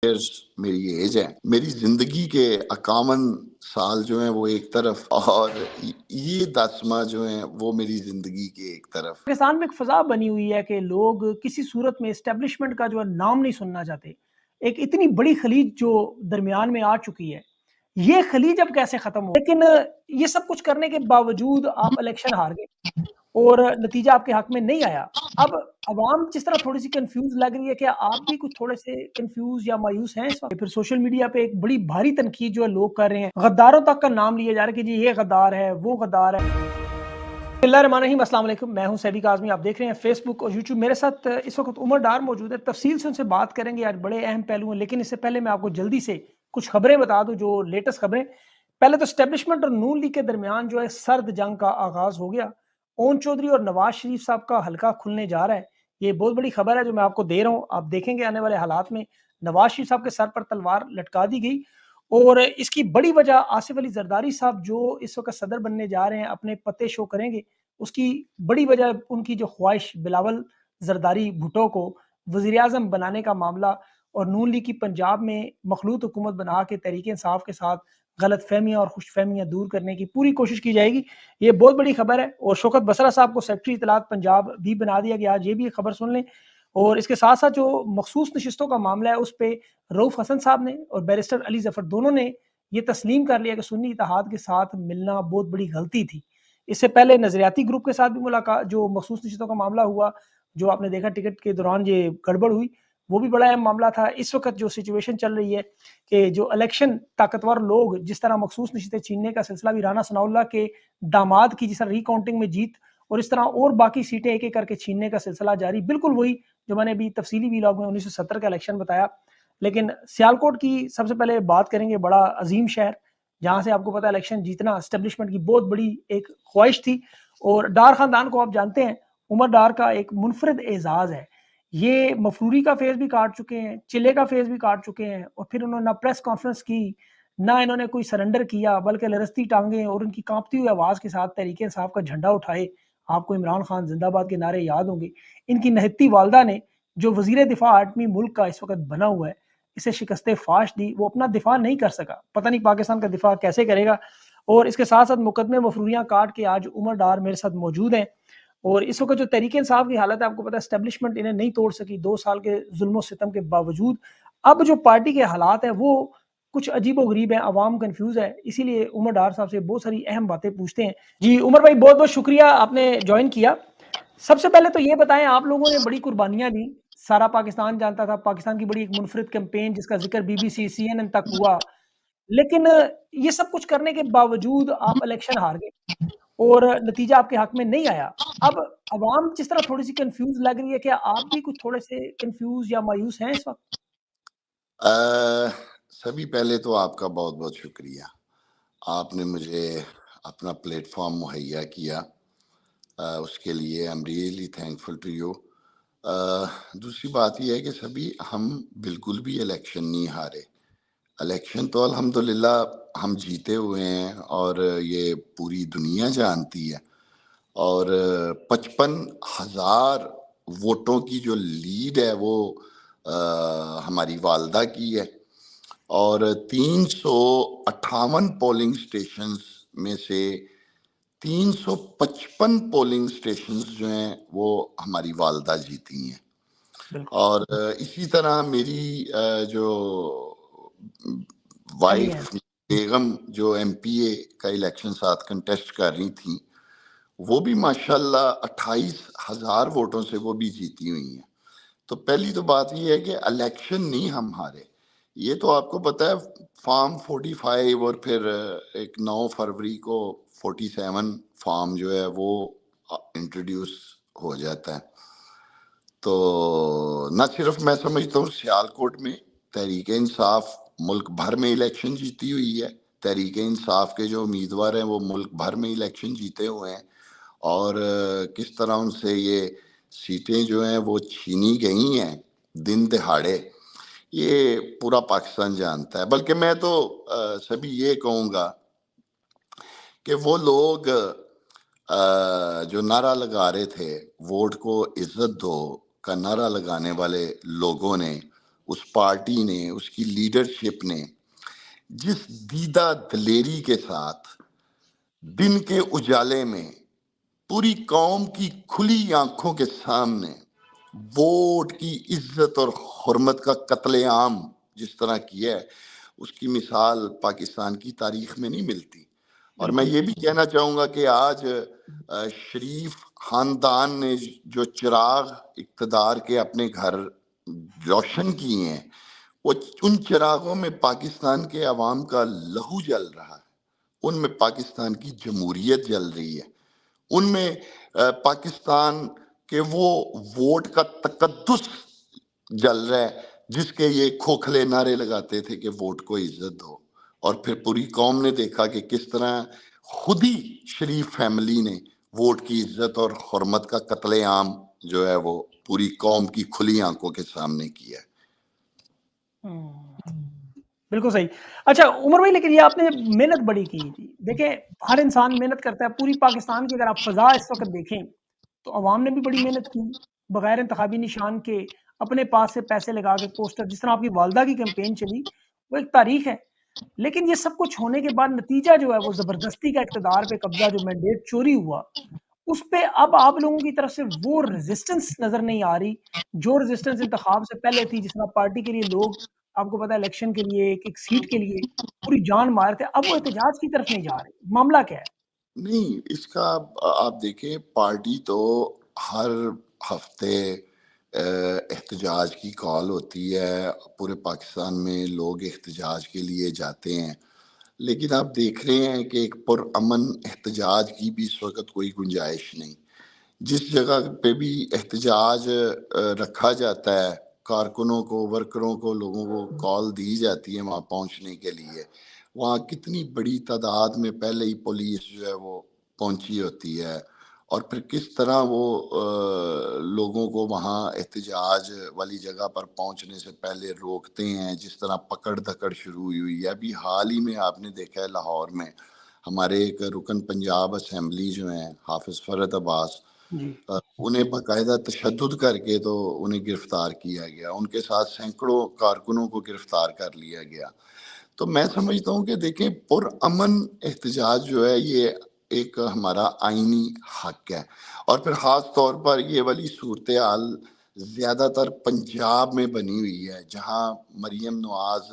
میری ایج ہے، میری زندگی کے 51 سال جو ہیں وہ ایک طرف، اور یہ 10 ماہ جو ہیں وہ میری زندگی کے ایک طرف۔ پاکستان میں ایک فضا بنی ہوئی ہے کہ لوگ کسی صورت میں اسٹیبلشمنٹ کا جو نام نہیں سننا چاہتے۔ ایک اتنی بڑی خلیج جو درمیان میں آ چکی ہے، یہ خلیج اب کیسے ختم ہو؟ لیکن یہ سب کچھ کرنے کے باوجود آپ الیکشن ہار گئے اور نتیجہ آپ کے حق میں نہیں آیا۔ اب عوام جس طرح تھوڑی سی کنفیوز لگ رہی ہے، کیا آپ بھی کچھ تھوڑے سے کنفیوز یا مایوس ہیں اس وقت؟ پھر سوشل میڈیا پہ ایک بڑی بھاری تنقید جو ہے لوگ کر رہے ہیں، غداروں تک کا نام لیا جا رہا ہے کہ جی یہ غدار ہے، وہ غدار ہے۔ بسم اللہ الرحمن الرحیم، السلام علیکم، میں ہوں سیبی کاظمی، آپ دیکھ رہے ہیں فیس بک اور یوٹیوب۔ میرے ساتھ اس وقت عمر ڈار موجود ہے، تفصیل سے ان سے بات کریں گے، آج بڑے اہم پہلو ہیں۔ لیکن اس سے پہلے میں آپ کو جلدی سے کچھ خبریں بتا دوں، جو لیٹسٹ خبریں۔ پہلے تو اسٹیبلشمنٹ اور نون لیگ کے درمیان جو ہے سرد جنگ کا آغاز ہو گیا۔ اون چودھری اور نواز شریف صاحب کا حلقہ کھلنے جا رہا ہے، یہ بہت بڑی خبر ہے جو میں آپ کو دے رہا ہوں۔ آپ دیکھیں گے آنے والے حالات میں نواز شریف صاحب کے سر پر تلوار لٹکا دی گئی، اور اس کی بڑی وجہ آصف علی زرداری صاحب جو اس وقت صدر بننے جا رہے ہیں، اپنے پتے شو کریں گے، اس کی بڑی وجہ ان کی جو خواہش بلاول زرداری بھٹو کو وزیر اعظم بنانے کا معاملہ، اور نون لیگ کی پنجاب میں مخلوط حکومت بنا کے تحریک انصاف کے ساتھ غلط فہمیاں اور خوش فہمیاں دور کرنے کی پوری کوشش کی جائے گی۔ یہ بہت بڑی خبر ہے، اور شوکت بسرا صاحب کو سیکرٹری اطلاعات پنجاب بھی بنا دیا گیا، آج یہ بھی خبر سن لیں۔ اور اس کے ساتھ ساتھ جو مخصوص نشستوں کا معاملہ ہے، اس پہ رؤف حسن صاحب نے اور بیرسٹر علی ظفر دونوں نے یہ تسلیم کر لیا کہ سنی اتحاد کے ساتھ ملنا بہت بڑی غلطی تھی۔ اس سے پہلے نظریاتی گروپ کے ساتھ بھی ملاقات، جو مخصوص نشستوں کا معاملہ ہوا، جو آپ نے دیکھا ٹکٹ کے دوران یہ گڑبڑ ہوئی، وہ بھی بڑا اہم معاملہ تھا۔ اس وقت جو سچویشن چل رہی ہے کہ جو الیکشن طاقتور لوگ، جس طرح مخصوص نشستیں چھیننے کا سلسلہ بھی رانا ثناء اللہ کے داماد کی جس طرح ری کاؤنٹنگ میں جیت، اور اس طرح اور باقی سیٹیں ایک ایک کر کے چھیننے کا سلسلہ جاری، بالکل وہی جو میں نے ابھی تفصیلی ویلاگ میں 1970 کا الیکشن بتایا۔ لیکن سیالکوٹ کی سب سے پہلے بات کریں گے، بڑا عظیم شہر جہاں سے آپ کو پتا الیکشن جیتنا اسٹیبلشمنٹ کی بہت بڑی ایک خواہش تھی، اور ڈار خاندان کو آپ جانتے ہیں، عمر ڈار کا ایک منفرد اعزاز ہے۔ یہ مفروری کا فیز بھی کاٹ چکے ہیں، چلے کا فیز بھی کاٹ چکے ہیں، اور پھر انہوں نے نہ پریس کانفرنس کی، نہ انہوں نے کوئی سرنڈر کیا، بلکہ لرزتی ٹانگیں اور ان کی کانپتی ہوئی آواز کے ساتھ تحریک انصاف کا جھنڈا اٹھائے۔ آپ کو عمران خان زندہ باد کے نعرے یاد ہوں گے۔ ان کی نہتی والدہ نے، جو وزیر دفاع آٹھویں ملک کا اس وقت بنا ہوا ہے، اسے شکست فاش دی، وہ اپنا دفاع نہیں کر سکا، پتہ نہیں پاکستان کا دفاع کیسے کرے گا۔ اور اس کے ساتھ ساتھ مقدمے مفروریاں کاٹ کے آج عمر ڈار میرے ساتھ موجود ہیں۔ اور اس وقت جو تحریک انصاف کی حالت ہے، آپ کو پتہ ہے اسٹیبلشمنٹ انہیں نہیں توڑ سکی 2 سال کے ظلم و ستم کے باوجود۔ اب جو پارٹی کے حالات ہیں وہ کچھ عجیب و غریب ہیں، عوام کنفیوز ہے، اسی لیے عمر ڈار صاحب سے بہت ساری اہم باتیں پوچھتے ہیں۔ جی عمر بھائی، بہت بہت شکریہ آپ نے جوائن کیا۔ سب سے پہلے تو یہ بتائیں، آپ لوگوں نے بڑی قربانیاں دی، سارا پاکستان جانتا تھا، پاکستان کی بڑی ایک منفرد کیمپین جس کا ذکر B B C C N N تک ہوا، لیکن یہ سب کچھ کرنے کے باوجود آپ الیکشن ہار گئے اور نتیجہ آپ کے حق میں نہیں آیا۔ اب عوام جس طرح تھوڑی سی کنفیوز لگ رہی ہے، کیا آپ بھی کچھ تھوڑے سے کنفیوز یا مایوس ہیں اس وقت؟ سبھی پہلے تو آپ کا بہت بہت شکریہ، آپ نے مجھے اپنا پلیٹ فارم مہیا کیا، اس کے لیے I am really thankful to you. دوسری بات یہ ہے کہ سبھی ہم بالکل بھی الیکشن نہیں ہارے، الیکشن تو الحمدللہ ہم جیتے ہوئے ہیں، اور یہ پوری دنیا جانتی ہے، اور 55,000 ووٹوں کی جو لیڈ ہے وہ ہماری والدہ کی ہے، اور 358 پولنگ سٹیشنز میں سے 355 پولنگ سٹیشنز جو ہیں وہ ہماری والدہ جیتی ہیں۔ بالکل اور اسی طرح میری جو اہلیہ ہیں۔ وائف بیگم جو ایم پی اے کا الیکشن ساتھ کنٹیسٹ کر رہی تھیں، وہ بھی ماشاءاللہ 28,000 ووٹوں سے وہ بھی جیتی ہوئی ہیں۔ تو پہلی تو بات یہ ہے کہ الیکشن نہیں ہم ہارے، یہ تو آپ کو پتہ ہے فارم 45 اور پھر ایک 9 فروری کو 47 فارم جو ہے وہ انٹروڈیوس ہو جاتا ہے۔ تو نہ صرف میں سمجھتا ہوں سیالکوٹ میں تحریک انصاف ملک بھر میں الیکشن جیتی ہوئی ہے، تحریک انصاف کے جو امیدوار ہیں وہ ملک بھر میں الیکشن جیتے ہوئے ہیں، اور کس طرح ان سے یہ سیٹیں جو ہیں وہ چھینی گئی ہیں دن دہاڑے، یہ پورا پاکستان جانتا ہے۔ بلکہ میں تو سبھی یہ کہوں گا کہ وہ لوگ جو نعرہ لگا رہے تھے ووٹ کو عزت دو کا نعرہ لگانے والے لوگوں نے اس پارٹی نے، اس کی لیڈرشپ نے جس دیدہ دلیری کے ساتھ دن کے اجالے میں پوری قوم کی کھلی آنکھوں کے سامنے ووٹ کی عزت اور حرمت کا قتل عام جس طرح کیا ہے، اس کی مثال پاکستان کی تاریخ میں نہیں ملتی۔ اور میں بالکل یہ بھی کہنا چاہوں گا کہ آج شریف خاندان نے جو چراغ اقتدار کے اپنے گھر روشن کیے ہیں، وہ ان چراغوں میں پاکستان کے عوام کا لہو جل رہا ہے، ان میں پاکستان کی جمہوریت جل رہی ہے، ان میں پاکستان کے وہ ووٹ کا تقدس جل رہا ہے جس کے یہ کھوکھلے نعرے لگاتے تھے کہ ووٹ کو عزت دو۔ اور پھر پوری قوم نے دیکھا کہ کس طرح خود ہی شریف فیملی نے ووٹ کی عزت اور حرمت کا قتل عام جو ہے وہ پوری قوم کی کھلی آنکھوں کے سامنے کیا ہے۔ بالکل صحیح۔ اچھا عمر بھائی، لیکن یہ آپ نے محنت بڑی کی تھی۔ دیکھیں ہر انسان محنت کرتا ہے، پوری پاکستان کی اگر آپ فضا اس وقت دیکھیں تو عوام نے بھی بڑی محنت کی، بغیر انتخابی نشان کے اپنے پاس سے پیسے لگا کے پوسٹر، جس طرح آپ کی والدہ کی کیمپین چلی، وہ ایک تاریخ ہے۔ لیکن یہ سب کچھ ہونے کے بعد نتیجہ جو ہے وہ زبردستی کا اقتدار پہ قبضہ، جو مینڈیٹ چوری ہوا، اس پہ اب آپ لوگوں کی طرف سے وہ ریزسٹنس نظر نہیں آ رہی جو ریزسٹنس انتخاب سے پہلے تھی، جس طرح پارٹی کے لیے لوگ، آپ کو پتا ہے، الیکشن کے لیے ایک سیٹ کے لیے پوری جان مارتے، اب وہ احتجاج کی طرف نہیں جا رہے۔ معاملہ کیا ہے؟ نہیں، اس کا آپ دیکھیں، پارٹی تو ہر ہفتے احتجاج کی کال ہوتی ہے، پورے پاکستان میں لوگ احتجاج کے لیے جاتے ہیں، لیکن آپ دیکھ رہے ہیں کہ ایک پرامن احتجاج کی بھی اس وقت کوئی گنجائش نہیں۔ جس جگہ پہ بھی احتجاج رکھا جاتا ہے، کارکنوں کو، ورکروں کو، لوگوں کو کال دی جاتی ہے وہاں پہنچنے کے لیے، وہاں کتنی بڑی تعداد میں پہلے ہی پولیس جو ہے وہ پہنچی ہوتی ہے، اور پھر کس طرح وہ لوگوں کو وہاں احتجاج والی جگہ پر پہنچنے سے پہلے روکتے ہیں، جس طرح پکڑ دھکڑ شروع ہوئی ہے۔ ابھی حال ہی میں آپ نے دیکھا ہے لاہور میں ہمارے ایک رکن پنجاب اسمبلی جو ہیں حافظ فرد عباس، جی انہیں باقاعدہ تشدد کر کے تو انہیں گرفتار کیا گیا، ان کے ساتھ سینکڑوں کارکنوں کو گرفتار کر لیا گیا۔ تو میں سمجھتا ہوں کہ دیکھیں، پرامن احتجاج جو ہے یہ ایک ہمارا آئینی حق ہے، اور پھر خاص طور پر یہ والی صورتحال زیادہ تر پنجاب میں بنی ہوئی ہے، جہاں مریم نواز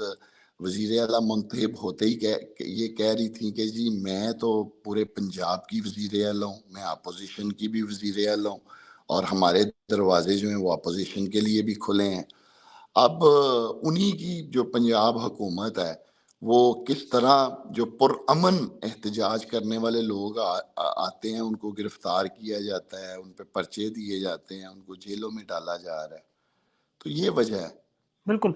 وزیر اعلیٰ منتخب ہوتے ہی یہ کہہ رہی تھی کہ جی میں تو پورے پنجاب کی وزیر اعلیٰ ہوں، میں اپوزیشن کی بھی وزیر اعلیٰ ہوں، اور ہمارے دروازے جو ہیں وہ اپوزیشن کے لیے بھی کھلے ہیں۔ اب انہی کی جو پنجاب حکومت ہے وہ کس طرح جو پرامن احتجاج کرنے والے لوگ آتے ہیں ان کو گرفتار کیا جاتا ہے، ان پہ پرچے دیے جاتے ہیں، ان کو جیلوں میں ڈالا جا رہا ہے۔ تو یہ وجہ ہے۔ بالکل۔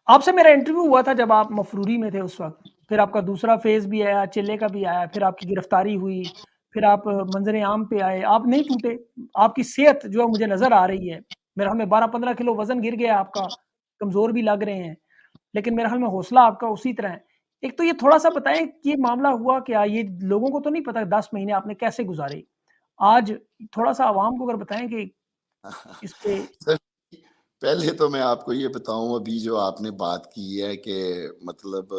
آپ سے میرا انٹرویو ہوا تھا جب آپ مفروری میں تھے اس وقت، پھر آپ کا دوسرا فیز بھی آیا، چلے کا بھی آیا، پھر آپ کی گرفتاری ہوئی، پھر آپ منظر عام پہ آئے، آپ نہیں ٹوٹے، آپ کی صحت جو مجھے نظر آ رہی ہے، میرا حال میں 12-15 کلو وزن گر گیا آپ کا، کمزور بھی لگ رہے ہیں، لیکن میرا حال میں حوصلہ آپ کا اسی طرح ہے۔ ایک تو یہ تھوڑا سا بتائیں کہ یہ معاملہ ہوا کیا، یہ لوگوں کو تو نہیں پتا 10 مہینے آپ نے کیسے گزارے، آج تھوڑا سا عوام کو اگر بتائیں کہ اس پہ۔ سر، پہلے تو میں آپ کو یہ بتاؤں، ابھی جو آپ نے بات کی ہے کہ مطلب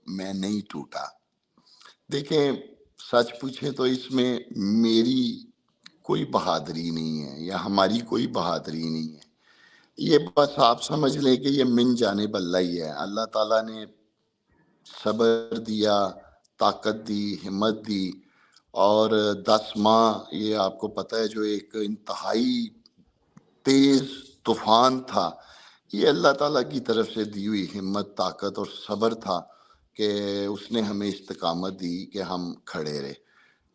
میں نہیں ٹوٹا، دیکھیں سچ پوچھیں تو اس میں میری کوئی بہادری نہیں ہے یا ہماری کوئی بہادری نہیں ہے، یہ بس آپ سمجھ لیں کہ یہ من جانب اللہ ہی ہے۔ اللہ تعالیٰ نے صبر دیا، طاقت دی، ہمت دی، اور 10 ماہ یہ آپ کو پتہ ہے جو ایک انتہائی تیز طوفان تھا، یہ اللہ تعالیٰ کی طرف سے دی ہوئی ہمت، طاقت اور صبر تھا کہ اس نے ہمیں استقامت دی کہ ہم کھڑے رہے۔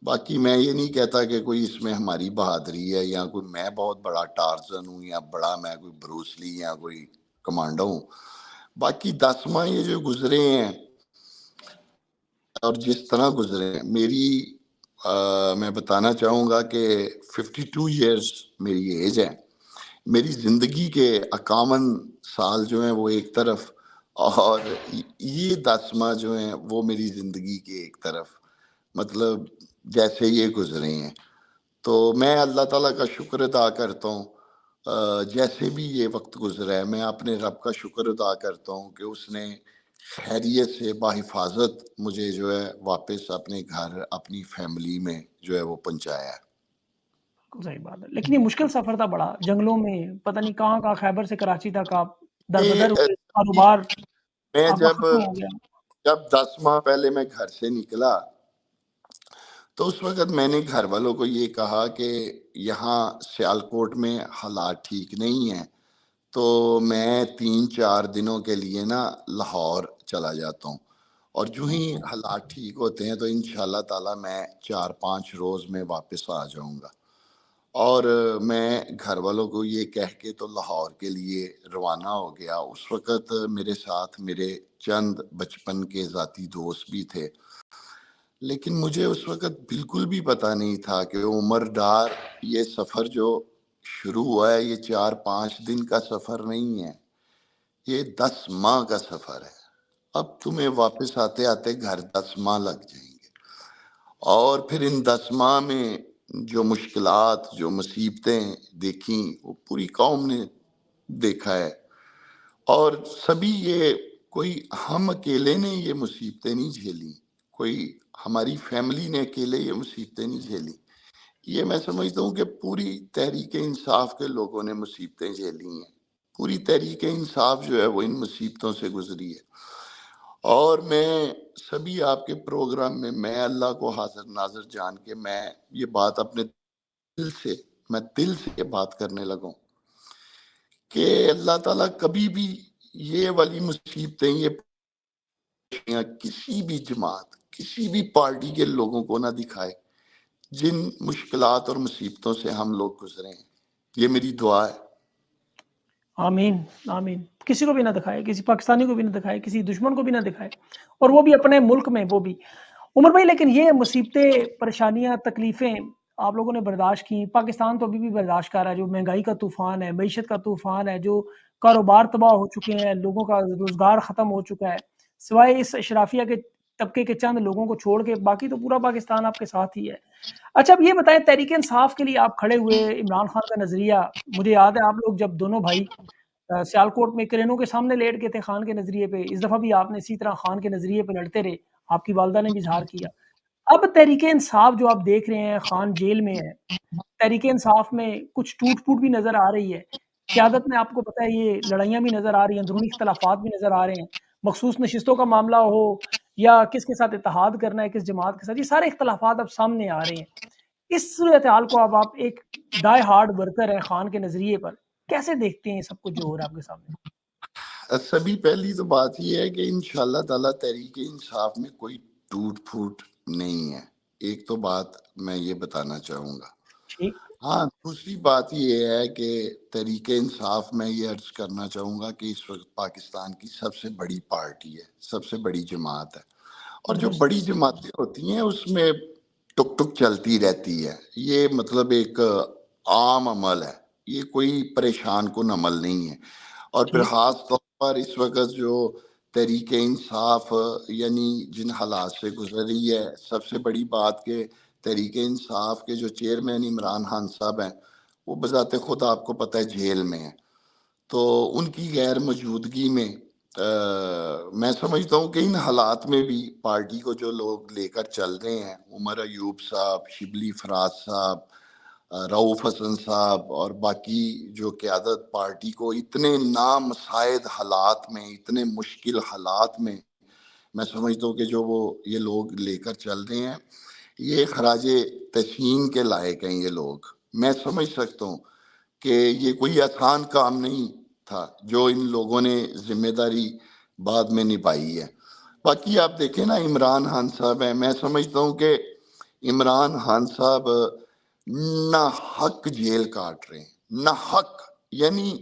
باقی میں یہ نہیں کہتا کہ کوئی اس میں ہماری بہادری ہے یا کوئی میں بہت بڑا ٹارزن ہوں یا بڑا میں کوئی بروس لی یا کوئی کمانڈو ہوں۔ باقی 10 ماہ یہ جو گزرے ہیں اور جس طرح گزرے ہیں، میں بتانا چاہوں گا کہ 52 ایئرز میری ایج ہے، میری زندگی کے 51 سال جو ہیں وہ ایک طرف، اور یہ 10 ماہ جو ہیں وہ میری زندگی کے ایک طرف، مطلب جیسے یہ گزرے ہیں۔ تو میں اللہ تعالیٰ کا شکر ادا کرتا ہوں، جیسے بھی یہ وقت گزرا ہے میں اپنے رب کا شکر ادا کرتا ہوں کہ اس نے خیریت سے بحفاظت مجھے جو ہے واپس اپنے گھر اپنی فیملی میں جو ہے وہ پہنچایا ہے۔ صحیح بات ہے، لیکن یہ مشکل سفر تھا بڑا، جنگلوں میں پتہ نہیں کہاں کہاں، خیبر سے کراچی تک آپ یہ دربدر ہوئے، کاروبار میں آپ کا ختم ہو گیا۔ جب 10 ماہ پہلے میں گھر سے نکلا تو اس وقت میں نے گھر والوں کو یہ کہا کہ یہاں سیالکوٹ میں حالات ٹھیک نہیں ہیں، تو میں 3-4 دنوں کے لیے نا لاہور چلا جاتا ہوں، اور جو ہی حالات ٹھیک ہوتے ہیں تو انشاءاللہ تعالی میں 4-5 روز میں واپس آ جاؤں گا۔ اور میں گھر والوں کو یہ کہہ کے تو لاہور کے لیے روانہ ہو گیا۔ اس وقت میرے ساتھ میرے چند بچپن کے ذاتی دوست بھی تھے، لیکن مجھے اس وقت بالکل بھی پتہ نہیں تھا کہ عمر ڈار یہ سفر جو شروع ہوا ہے یہ 4-5 دن کا سفر نہیں ہے، یہ 10 ماہ کا سفر ہے۔ اب تمہیں واپس آتے آتے گھر 10 ماہ لگ جائیں گے، اور پھر ان 10 ماہ میں جو مشکلات جو مصیبتیں دیکھیں وہ پوری قوم نے دیکھا ہے، اور سبھی یہ کوئی ہم اکیلے نے یہ مصیبتیں نہیں جھیلی، کوئی ہماری فیملی نے اکیلے یہ مصیبتیں نہیں جھیلی، یہ میں سمجھتا ہوں کہ پوری تحریک انصاف کے لوگوں نے مصیبتیں جھیلی ہیں، پوری تحریک انصاف جو ہے وہ ان مصیبتوں سے گزری ہے۔ اور میں سبھی آپ کے پروگرام میں اللہ کو حاضر ناظر جان کے میں یہ بات اپنے دل سے یہ بات کرنے لگا ہوں کہ اللہ تعالیٰ کبھی بھی یہ والی مصیبتیں یہ کسی بھی جماعت کسی بھی پارٹی کے لوگوں کو نہ دکھائے جن مشکلات اور مصیبتوں سے ہم لوگ گزرے ہیں۔ یہ میری دعا ہے۔ آمین آمین، کسی کو بھی نہ دکھائے، کسی پاکستانی کو بھی نہ دکھائے، کسی دشمن کو بھی نہ دکھائے، اور وہ بھی اپنے ملک میں، وہ بھی عمر بھائی۔ لیکن یہ مصیبتیں، پریشانیاں، تکلیفیں آپ لوگوں نے برداشت کی، پاکستان تو ابھی بھی برداشت کر رہا ہے، جو مہنگائی کا طوفان ہے، معیشت کا طوفان ہے، جو کاروبار تباہ ہو چکے ہیں، لوگوں کا روزگار ختم ہو چکا ہے، سوائے اس اشرافیہ کے طبقے کے چند لوگوں کو چھوڑ کے باقی تو پورا پاکستان آپ کے ساتھ ہی ہے۔ اچھا اب یہ بتائیں، تحریک انصاف کے لیے آپ کھڑے ہوئے، عمران خان کا نظریہ، مجھے یاد ہے آپ لوگ جب دونوں بھائی سیالکوٹ میں کرینوں کے سامنے لیٹ گئے تھے خان کے نظریے پہ، اس دفعہ بھی آپ نے اسی طرح خان کے نظریے پہ لڑتے رہے، آپ کی والدہ نے بھی اظہار کیا۔ اب تحریک انصاف جو آپ دیکھ رہے ہیں، خان جیل میں ہے، تحریک انصاف میں کچھ ٹوٹ پھوٹ بھی نظر آ رہی ہے، قیادت میں آپ کو پتہ ہے یہ لڑائیاں بھی نظر آ رہی ہیں، اندرونی اختلافات بھی نظر آ رہے ہیں، مخصوص نشستوں کا معاملہ ہو یا کس کے ساتھ اتحاد کرنا ہے، کس جماعت کے ساتھ، یہ سارے اختلافات اب سامنے آ رہے ہیں۔ اس صورتحال کو اب آپ ایک ڈائی ہارڈ ورکر ہیں خان کے نظریے پر، کیسے دیکھتے ہیں یہ سب کچھ جو ہو رہا ہے آپ کے سامنے؟ سبھی پہلی تو بات یہ ہے کہ انشاءاللہ تعالیٰ تحریک انصاف میں کوئی ٹوٹ پھوٹ نہیں ہے، ایک تو بات میں یہ بتانا چاہوں گا۔ ٹھیک، ہاں، دوسری بات یہ ہے کہ تحریک انصاف میں یہ عرض کرنا چاہوں گا کہ اس وقت پاکستان کی سب سے بڑی پارٹی ہے، سب سے بڑی جماعت ہے، اور جو درست، بڑی جماعتیں ہوتی ہیں اس میں ٹک ٹک چلتی رہتی ہے، یہ مطلب ایک عام عمل ہے، یہ کوئی پریشان کن عمل نہیں ہے۔ اور پھر ٹھیک، خاص طور پر اس وقت جو تحریک انصاف یعنی جن حالات سے گزر رہی ہے، سب سے بڑی بات کہ تحریک انصاف کے جو چیئرمین عمران خان صاحب ہیں وہ بذات خود آپ کو پتہ ہے جیل میں ہیں، تو ان کی غیر موجودگی میں میں سمجھتا ہوں کہ ان حالات میں بھی پارٹی کو جو لوگ لے کر چل رہے ہیں، عمر ایوب صاحب، شبلی فراز صاحب، رؤوف حسن صاحب اور باقی جو قیادت پارٹی کو اتنے نامساعد حالات میں، اتنے مشکل حالات میں، میں سمجھتا ہوں کہ جو وہ یہ لوگ لے کر چل رہے ہیں یہ خراج تحسین کے لائق ہیں۔ یہ لوگ، میں سمجھ سکتا ہوں کہ یہ کوئی آسان کام نہیں تھا جو ان لوگوں نے ذمہ داری بعد میں نبھائی ہے۔ باقی آپ دیکھیں نا، عمران خان صاحب ہیں، میں سمجھتا ہوں کہ عمران خان صاحب نہ حق جیل کاٹ رہے ہیں، نہ حق، یعنی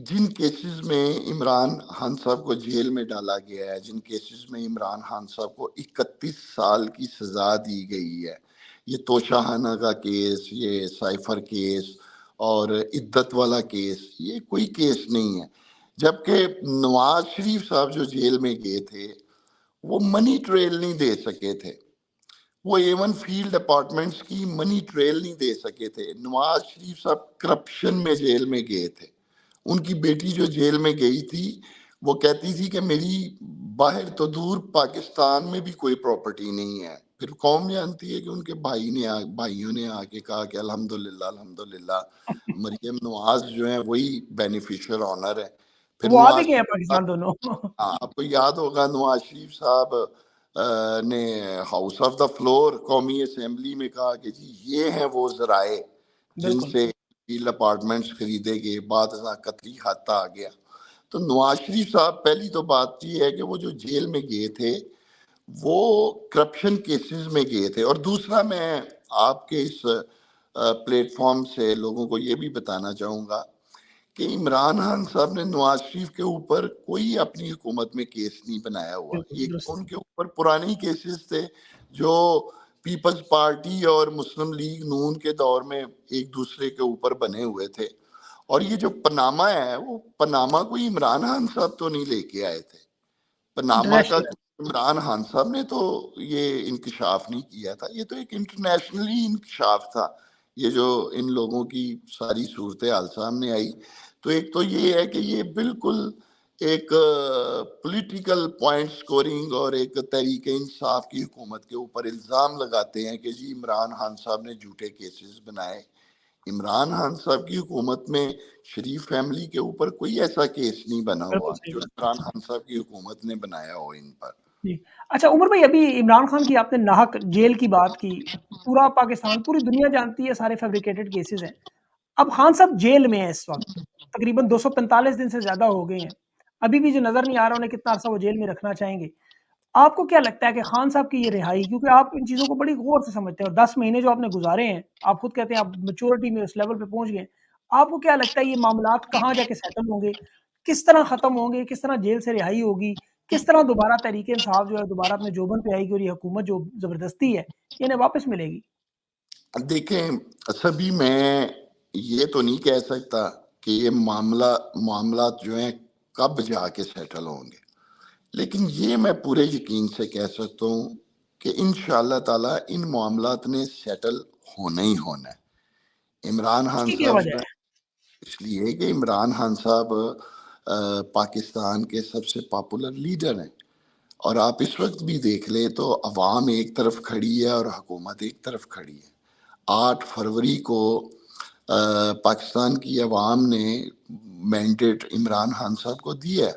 جن کیسز میں عمران خان صاحب کو جیل میں ڈالا گیا ہے، جن کیسز میں عمران خان صاحب کو 31 سال کی سزا دی گئی ہے، یہ توشہ خانہ کا کیس، یہ سائفر کیس اور عدت والا کیس، یہ کوئی کیس نہیں ہے۔ جبکہ نواز شریف صاحب جو جیل میں گئے تھے وہ منی ٹریل نہیں دے سکے تھے، وہ ایون فیلڈ اپارٹمنٹس کی منی ٹریل نہیں دے سکے تھے. نواز شریف صاحب کرپشن میں جیل میں گئے تھے. ان کی بیٹی جو جیل میں گئی تھی وہ کہتی تھی کہ میری باہر تو دور پاکستان میں بھی کوئی پراپرٹی نہیں ہے. پھر قوم جانتی ہے کہ ان کے بھائیوں نے آ کے کہا کہ الحمدللہ مریم نواز جو ہیں وہی بینیفیشل آنر ہے. پھر وہ آ بھی نواز گئے ہیں پاکستان دونوں. آپ کو یاد ہوگا نواز شریف صاحب نے ہاؤس آف دا فلور قومی اسمبلی میں کہا کہ جی یہ ہیں وہ ذرائع جن بالکل سے اپارٹمنٹس خریدے گئے. بعد ازاں قطری خطہ آ گیا. تو نواز شریف صاحب پہلی تو بات یہ ہے کہ وہ جو جیل میں گئے تھے وہ کرپشن کیسز میں گئے تھے. اور دوسرا میں آپ کے اس پلیٹ فارم سے لوگوں کو یہ بھی بتانا چاہوں گا کہ عمران خان صاحب نے نواز شریف کے اوپر کوئی اپنی حکومت میں کیس نہیں بنایا ہوا. بالکل یہ درست. ان کے اوپر پرانے کیسز تھے جو پیپلز پارٹی اور مسلم لیگ نون کے دور میں ایک دوسرے کے اوپر بنے ہوئے تھے. اور یہ جو پناما ہے وہ پناما کوئی عمران خان صاحب تو نہیں لے کے آئے تھے. پناما کا انٹرنیشنل. عمران خان صاحب نے تو یہ انکشاف نہیں کیا تھا. یہ تو ایک انٹرنیشنلی انکشاف تھا. یہ جو ان لوگوں کی ساری صورتحال سامنے آئی تو ایک تو یہ ہے کہ یہ بالکل ایک پولیٹیکل پوائنٹ سکورنگ اور ایک تحریک انصاف کی حکومت کے اوپر الزام لگاتے ہیں کہ جی عمران خان صاحب نے جھوٹے کیسز بنائے. عمران خان صاحب کی حکومت میں شریف فیملی کے اوپر کوئی ایسا کیس نہیں بنا بالکل ہوا صحیح جو بات. عمران خان صاحب کی حکومت نے بنایا ہو ان پر. جی اچھا عمر بھائی، ابھی عمران خان کی آپ نے ناحق جیل کی بات کی. پورا پاکستان، پوری دنیا جانتی ہے سارے فیبریکیٹڈ کیسز ہیں. اب خان صاحب جیل میں ہیں اس وقت، تقریباً 245 دن سے زیادہ ہو گئے ہیں. ابھی بھی جو نظر نہیں آ رہا انہیں کتنا عرصہ وہ جیل میں رکھنا چاہیں گے. آپ کو کیا لگتا ہے کہ خان صاحب کی یہ رہائی، کیونکہ آپ ان چیزوں کو بڑی غور سے سمجھتے ہیں اور 10 مہینے جو آپ نے گزارے ہیں، آپ خود کہتے ہیں آپ میچورٹی میں اس لیول پہ پہنچ گئے ہیں، آپ کو کیا لگتا ہے یہ معاملات کہاں جا کے سیٹل ہوں گے، کس طرح ختم ہوں گے، کس طرح جیل سے رہائی ہوگی، کس طرح دوبارہ تحریک انصاف جو ہے دوبارہ اپنے جوبن پہ آئے گی اور یہ حکومت جو زبردستی ہے یہ انہیں واپس ملے گی؟ دیکھیں سبھی میں یہ تو نہیں کہہ سکتا کہ یہ معاملات جو ہیں کب جا کے سیٹل ہوں گے، لیکن یہ میں پورے یقین سے کہہ سکتا ہوں کہ انشاءاللہ تعالی ان معاملات نے سیٹل ہونا ہی ہونا ہے. عمران اس خان کی کیا صاحب وجہ جو ہے؟ ہے اس لیے کہ عمران خان صاحب پاکستان کے سب سے پاپولر لیڈر ہیں. اور آپ اس وقت بھی دیکھ لیں تو عوام ایک طرف کھڑی ہے اور حکومت ایک طرف کھڑی ہے. 8 فروری کو پاکستان کی عوام نے مینڈیٹ عمران خان صاحب کو دیا ہے.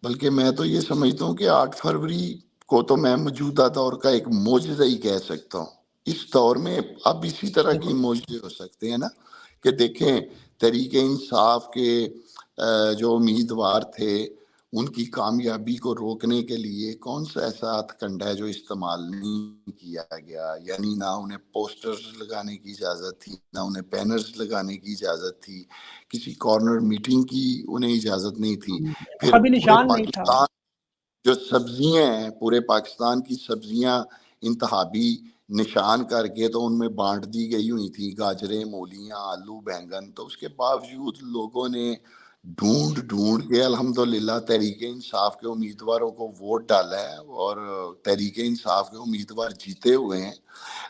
بلکہ میں تو یہ سمجھتا ہوں کہ 8 فروری کو تو میں موجودہ دور کا ایک معجزہ ہی کہہ سکتا ہوں. اس دور میں اب اسی طرح کی معجزے ہو سکتے ہیں نا کہ دیکھیں تحریک انصاف کے جو امیدوار تھے ان کی کامیابی کو روکنے کے لیے کون سا ایسا ہتھ کنڈا ہے جو استعمال نہیں کیا گیا. یعنی نہ انہیں پوسٹرز لگانے کی اجازت تھی، نہ انہیں بینرز لگانے کی اجازت تھی، کسی کارنر میٹنگ کی انہیں اجازت نہیں تھی. پھر کبھی پورے نشان نہیں تھا. پاکستان جو سبزیاں ہیں، پورے پاکستان کی سبزیاں انتخابی نشان کر کے تو ان میں بانٹ دی گئی ہوئی تھی، گاجریں، مولیاں، آلو، بینگن. تو اس کے باوجود لوگوں نے ڈھونڈ کے الحمدللہ تحریک انصاف کے امیدواروں کو ووٹ ڈالا ہے اور تحریک انصاف کے امیدوار جیتے ہوئے ہیں.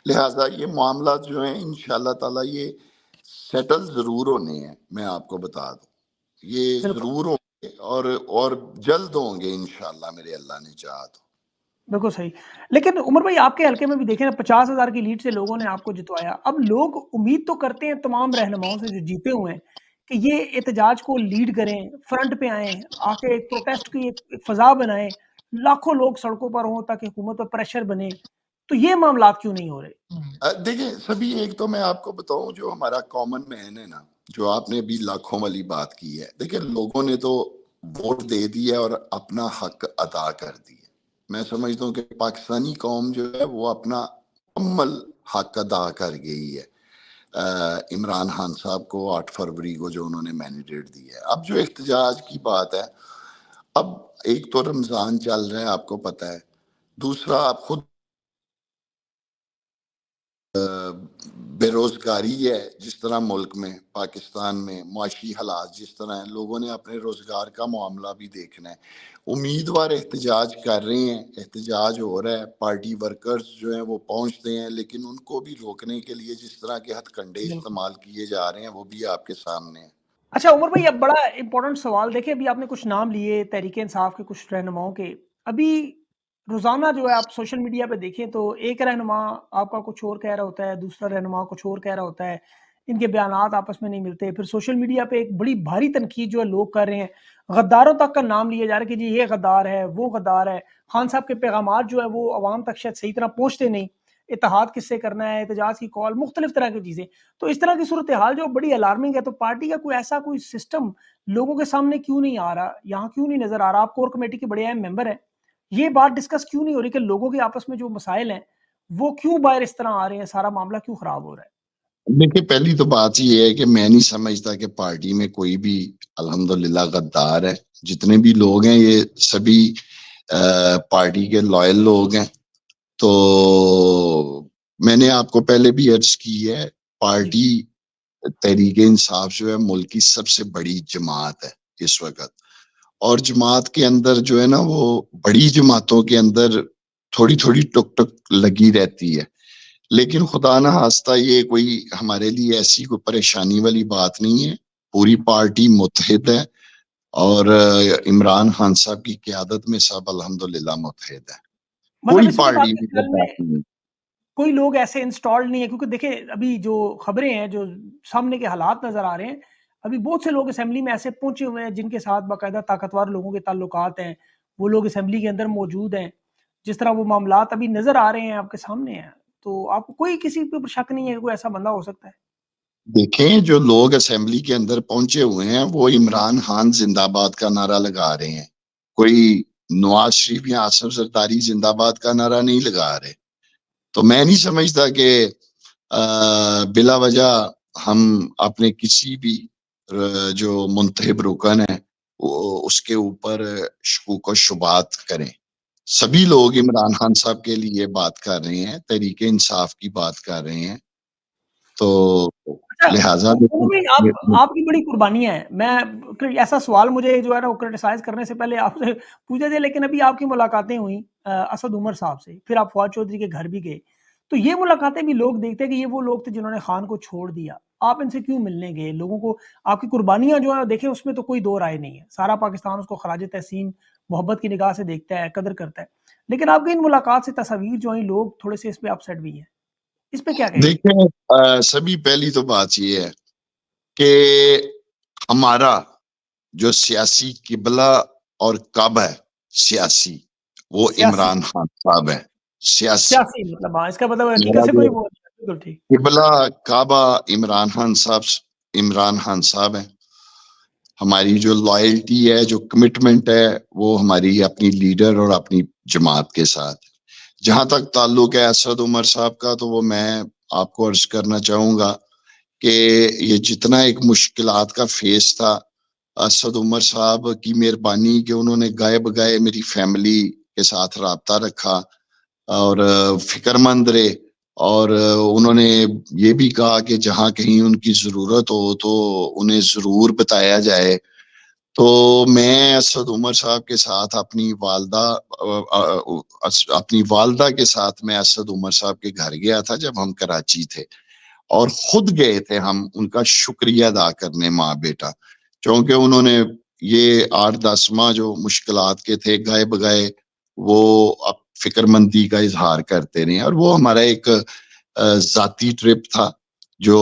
لہٰذا یہ معاملات جو ہیں انشاءاللہ تعالی یہ سیٹل ضرور ہونے ہیں. میں آپ کو بتا دوں یہ بالکل ضرور ہوں گے اور جلد ہوں گے انشاءاللہ میرے اللہ نے چاہا تو. بالکل صحیح. لیکن عمر بھائی آپ کے حلقے میں بھی دیکھیں نا، 50,000 کی لیڈ سے لوگوں نے آپ کو جتوایا. اب لوگ امید تو کرتے ہیں تمام رہنماؤں سے جو جیتے ہوئے ہیں کہ یہ احتجاج کو لیڈ کریں، فرنٹ پہ آئیں، آ کے ایک پروٹیسٹ کی ایک فضا بنائیں، لاکھوں لوگ سڑکوں پر ہوں تاکہ حکومت پر پریشر بنے. تو یہ معاملات کیوں نہیں ہو رہے؟ دیکھیں سبھی ایک تو میں آپ کو بتاؤں جو ہمارا کامن مین ہے نا، جو آپ نے بھی لاکھوں والی بات کی ہے، دیکھیں لوگوں نے تو ووٹ دے دیا اور اپنا حق ادا کر دیا. میں سمجھتا ہوں کہ پاکستانی قوم جو ہے وہ اپنا مکمل حق ادا کر گئی ہے عمران خان صاحب کو 8 فروری کو جو انہوں نے مینڈیٹ دی ہے. اب جو احتجاج کی بات ہے، اب ایک تو رمضان چل رہا ہے آپ کو پتہ ہے، دوسرا آپ خود بے روزگاری ہے جس طرح ملک میں پاکستان میں معاشی حالات جس طرح ہیں، لوگوں نے اپنے روزگار کا معاملہ بھی دیکھنا ہے. امیدوار احتجاج کر رہے ہیں، احتجاج ہو رہا ہے، پارٹی ورکرز جو ہیں وہ پہنچتے ہیں، لیکن ان کو بھی روکنے کے لیے جس طرح کے ہتھ کنڈے بالکل. استعمال کیے جا رہے ہیں وہ بھی آپ کے سامنے ہیں. اچھا عمر بھائی، اب بڑا امپورٹنٹ سوال دیکھیں، ابھی آپ نے کچھ نام لیے تحریک انصاف کے کچھ رہنماؤں کے. ابھی روزانہ جو ہے آپ سوشل میڈیا پہ دیکھیں تو ایک رہنما آپ کا کچھ اور کہہ رہا ہوتا ہے، دوسرا رہنما کچھ اور کہہ رہا ہوتا ہے، ان کے بیانات آپس میں نہیں ملتے. پھر سوشل میڈیا پہ ایک بڑی بھاری تنقید جو ہے لوگ کر رہے ہیں، غداروں تک کا نام لیا جا رہا ہے کہ جی یہ غدار ہے، وہ غدار ہے. خان صاحب کے پیغامات جو ہے وہ عوام تک شاید صحیح طرح پہنچتے نہیں. اتحاد کس سے کرنا ہے، احتجاج کی کال، مختلف طرح کی چیزیں. تو اس طرح کی صورتحال جو بڑی الارمنگ ہے، تو پارٹی کا کوئی ایسا کوئی سسٹم لوگوں کے سامنے کیوں نہیں آ رہا، یہاں کیوں نہیں نظر آ رہا؟ آپ کور کمیٹی کے بڑے اہم ممبر ہیں، یہ بات ڈسکس کیوں نہیں ہو رہی کہ لوگوں کے آپس میں جو مسائل ہیں وہ کیوں باہر اس طرح آ رہے ہیں، سارا معاملہ کیوں خراب ہو رہا ہے؟ دیکھیے، پہلی تو بات یہ ہے کہ میں نہیں سمجھتا کہ پارٹی میں کوئی بھی الحمدللہ غدار ہے. جتنے بھی لوگ ہیں یہ سبھی پارٹی کے لائل لوگ ہیں. تو میں نے آپ کو پہلے بھی عرض کی ہے، جی پارٹی تحریک انصاف جو ہے ملک کی سب سے بڑی جماعت ہے اس وقت. اور جماعت کے اندر جو ہے نا، وہ بڑی جماعتوں کے اندر تھوڑی تھوڑی ٹک ٹک لگی رہتی ہے. لیکن خدا نہ خواستہ یہ کوئی ہمارے لیے ایسی کوئی پریشانی والی بات نہیں ہے. پوری پارٹی متحد ہے اور عمران خان صاحب کی قیادت میں سب الحمدللہ متحد ہے. مطلب کوئی اس وقت پارٹی آپ کے میں کوئی خیال میں بات نہیں. کوئی لوگ ایسے انسٹالڈ نہیں ہے؟ کیونکہ دیکھیں ابھی جو خبریں ہیں، جو سامنے کے حالات نظر آ رہے ہیں، ابھی بہت سے لوگ اسمبلی میں ایسے پہنچے ہوئے ہیں جن کے ساتھ باقاعدہ طاقتور لوگوں کے تعلقات ہیں، وہ لوگ اسمبلی کے اندر موجود ہیں. جس طرح وہ معاملات ابھی نظر آ رہے ہیں آپ کے سامنے ہیں، تو آپ کو کوئی کسی کے اوپر شک نہیں ہے کہ کوئی ایسا بندہ ہو سکتا ہے؟ دیکھیں، جو لوگ اسمبلی کے اندر پہنچے ہوئے ہیں وہ عمران خان زندہ باد کا نعرہ لگا رہے ہیں. کوئی نواز شریف یا آصف زرداری زندہ باد کا نعرہ نہیں لگا رہے. تو میں نہیں سمجھتا کہ بلا وجہ ہم اپنے کسی بھی جو منتخب رکن ہے اس کے اوپر شکوک و شبہات کریں. سبھی لوگ عمران خان صاحب کے لیے بات کر رہے ہیں، تحریک انصاف کی بات کر رہے ہیں. تو اچھا لہٰذا عمر بھائی، آپ کی بڑی قربانیاں ہیں. میں ایسا سوال مجھے جو ہے نا وہ کرٹیسائز کرنے سے پہلے آپ سے پوچھا تھے، لیکن ابھی آپ کی ملاقاتیں ہوئیں اسد عمر صاحب سے، پھر آپ فواد چودھری کے گھر بھی گئے. تو یہ ملاقاتیں بھی لوگ دیکھتے ہیں کہ یہ وہ لوگ تھے جنہوں نے خان کو چھوڑ دیا. آپ ان سے کیوں ملنے گئے؟ لوگوں کو آپ کی قربانیاں جو ہیں دیکھیں، اس میں تو کوئی دو رائے نہیں ہے. سارا پاکستان اس کو خراج تحسین محبت کی نگاہ سے دیکھتا ہے، قدر کرتا ہے. لیکن آپ کی ان ملاقات سے تصاویر جو ہیں، لوگ تھوڑے سے اس پہ اپسیٹ بھی ہیں. اس پہ کیا کہیں گے؟ دیکھیں، سبھی پہلی تو بات یہ ہے کہ ہمارا جو سیاسی قبلہ اور کعبہ ہے سیاسی، وہ سیاسی عمران خان صاحب ہے. سیاسی سیاسی مطلب، ہاں، اس کا مطلب حقیقت ہمارا سے جو کوئی وہ نہیں ہے. بالکل ٹھیک. قبلہ کعبہ عمران خان صاحب ہیں. ہماری جو لائلٹی ہے، جو کمٹمنٹ ہے، وہ ہماری اپنی لیڈر اور اپنی جماعت کے ساتھ. جہاں تک تعلق ہے اسد عمر صاحب کا، تو وہ میں آپ کو عرض کرنا چاہوں گا کہ یہ جتنا ایک مشکلات کا فیس تھا، اسد عمر صاحب کی مہربانی کہ انہوں نے گائے بگائے میری فیملی کے ساتھ رابطہ رکھا اور فکر مند رہے. اور انہوں نے یہ بھی کہا کہ جہاں کہیں ان کی ضرورت ہو تو انہیں ضرور بتایا جائے. تو میں اسد عمر صاحب کے ساتھ اپنی والدہ کے ساتھ میں اسد عمر صاحب کے گھر گیا تھا جب ہم کراچی تھے، اور خود گئے تھے ہم ان کا شکریہ ادا کرنے، ماں بیٹا. چونکہ انہوں نے یہ 8-10 ماہ جو مشکلات کے تھے، گائے بگائے وہ اب فکر مندی کا اظہار کرتے رہے. اور وہ ہمارا ایک ذاتی ٹرپ تھا جو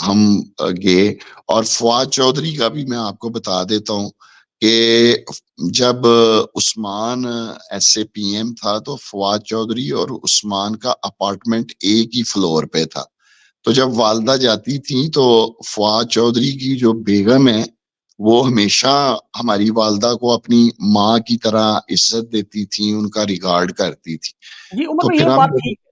ہم گئے. اور فواد چودھری کا بھی میں آپ کو بتا دیتا ہوں کہ جب عثمان ایس اے پی ایم تھا تو فواد چودھری اور عثمان کا اپارٹمنٹ ایک ہی فلور پہ تھا. تو جب والدہ جاتی تھی تو فواد چودھری کی جو بیگم ہے وہ ہمیشہ ہماری والدہ کو اپنی ماں کی طرح عزت دیتی تھی، ان کا ریگارڈ کرتی تھی. جی عمر تو بھائی، پھر یہ ہم بات ٹھیک ہے.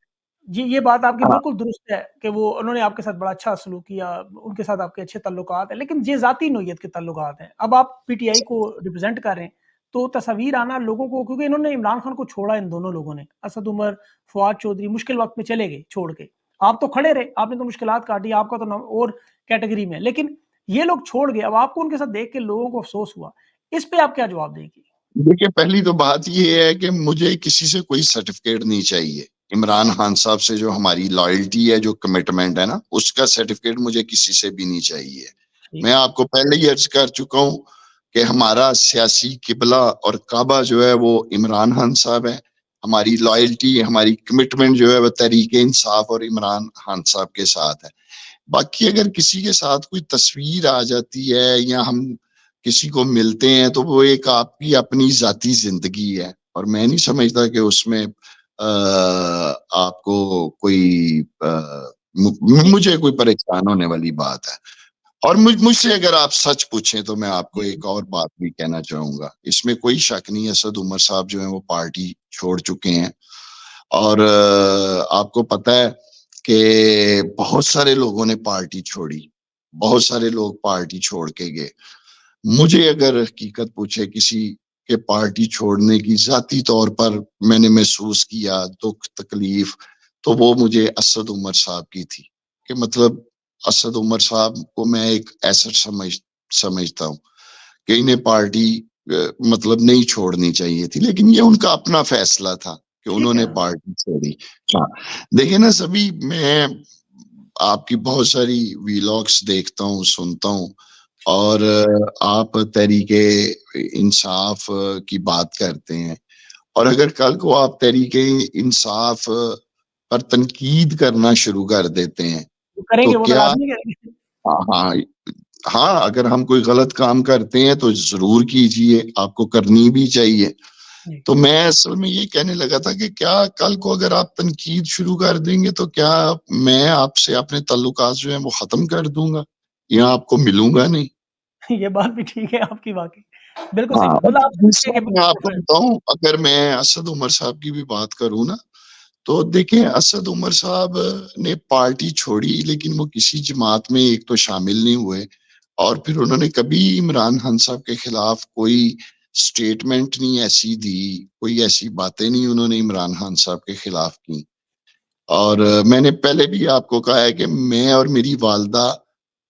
جی یہ بات آپ کی ہاں، بالکل درست ہے کہ وہ انہوں نے آپ کے ساتھ بڑا اچھا سلوک کیا، ان کے ساتھ آپ کے اچھے تعلقات ہیں. لیکن یہ ذاتی نوعیت کے تعلقات ہیں. اب آپ پی ٹی آئی کو ریپرزینٹ کر رہے ہیں، تو تصاویر آنا لوگوں کو، کیونکہ انہوں نے عمران خان کو چھوڑا، ان دونوں لوگوں نے، اسد عمر، فواد چودھری مشکل وقت میں چلے گئے چھوڑ کے. آپ تو کھڑے رہے, آپ نے تو مشکلات کاٹی, آپ کا تو اور کیٹیگری میں, لیکن یہ لوگ چھوڑ گئے. اب آپ کو ان کے ساتھ دیکھ کے لوگوں کو افسوس ہوا, اس پہ آپ کیا جواب دیں گے؟ دیکھیے پہلی تو بات یہ ہے کہ مجھے کسی سے کوئی سرٹیفکیٹ نہیں چاہیے. عمران خان صاحب سے جو ہماری لائلٹی ہے, جو کمٹمنٹ ہے نا, اس کا سرٹیفکیٹ مجھے کسی سے بھی نہیں چاہیے. میں آپ کو پہلے ہی عرض کر چکا ہوں کہ ہمارا سیاسی قبلہ اور کعبہ جو ہے وہ عمران خان صاحب ہے. ہماری لائلٹی, ہماری کمٹمنٹ جو ہے وہ تحریک انصاف اور عمران خان صاحب کے ساتھ ہے. باقی اگر کسی کے ساتھ کوئی تصویر آ جاتی ہے یا ہم کسی کو ملتے ہیں تو وہ ایک آپ کی اپنی ذاتی زندگی ہے, اور میں نہیں سمجھتا کہ اس میں آپ کو کوئی مجھے کوئی پریشان ہونے والی بات ہے. اور مجھ سے اگر آپ سچ پوچھیں تو میں آپ کو ایک اور بات بھی کہنا چاہوں گا. اس میں کوئی شک نہیں, اسد عمر صاحب جو ہیں وہ پارٹی چھوڑ چکے ہیں, اور آپ کو پتہ ہے کہ بہت سارے لوگوں نے پارٹی چھوڑی, بہت سارے لوگ پارٹی چھوڑ کے گئے. مجھے اگر حقیقت پوچھے کسی کے پارٹی چھوڑنے کی ذاتی طور پر میں نے محسوس کیا دکھ تکلیف, تو وہ مجھے اسد عمر صاحب کی تھی. کہ مطلب اسد عمر صاحب کو میں ایک ایسٹ سمجھتا ہوں کہ انہیں پارٹی مطلب نہیں چھوڑنی چاہیے تھی, لیکن یہ ان کا اپنا فیصلہ تھا کہ انہوں نے پارٹی چھوڑی. ہاں دیکھیں نا, سبھی میں آپ کی بہت ساری ویلاگس دیکھتا ہوں, سنتا ہوں, اور آپ تحریک انصاف کی بات کرتے ہیں, اور اگر کل کو آپ تحریک انصاف پر تنقید کرنا شروع کر دیتے ہیں کریں تو گے, وہ تو کیا, لازمی کریں گے. ہاں اگر ہم کوئی غلط کام کرتے ہیں تو ضرور کیجئے, آپ کو کرنی بھی چاہیے. تو میں اصل میں یہ کہنے لگا تھا کہ کیا کل کو اگر آپ تنقید شروع کر دیں گے تو کیا میں آپ سے اپنے تعلقات جو ہیں وہ ختم کر دوں گا یا آپ کو ملوں گا نہیں؟ یہ بات بھی ٹھیک ہے آپ کی, واقعی بالکل ہاں, صحیح بات. مطلب میں آپ کو بتاؤں, اگر میں اسد عمر صاحب کی بھی بات کروں نا, تو دیکھیں اسد عمر صاحب نے پارٹی چھوڑی لیکن وہ کسی جماعت میں ایک تو شامل نہیں ہوئے, اور پھر انہوں نے کبھی عمران خان صاحب کے خلاف کوئی سٹیٹمنٹ نہیں ایسی دی, کوئی ایسی باتیں نہیں انہوں نے عمران خان صاحب کے خلاف کی. اور میں نے پہلے بھی آپ کو کہا ہے کہ میں اور میری والدہ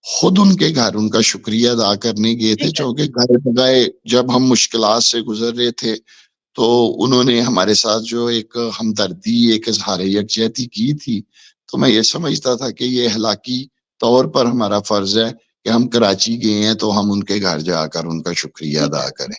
خود ان کے گھر ان کا شکریہ ادا کرنے گئے تھے, چونکہ گھر بگائے جب ہم مشکلات سے گزر رہے تھے تو انہوں نے ہمارے ساتھ جو ایک ہمدردی, ایک اظہار یکجہتی کی تھی. تو میں یہ سمجھتا تھا کہ یہ اخلاقی طور پر ہمارا فرض ہے کہ ہم کراچی گئے ہیں تو ہم ان کے گھر جا کر ان کا شکریہ ادا کریں.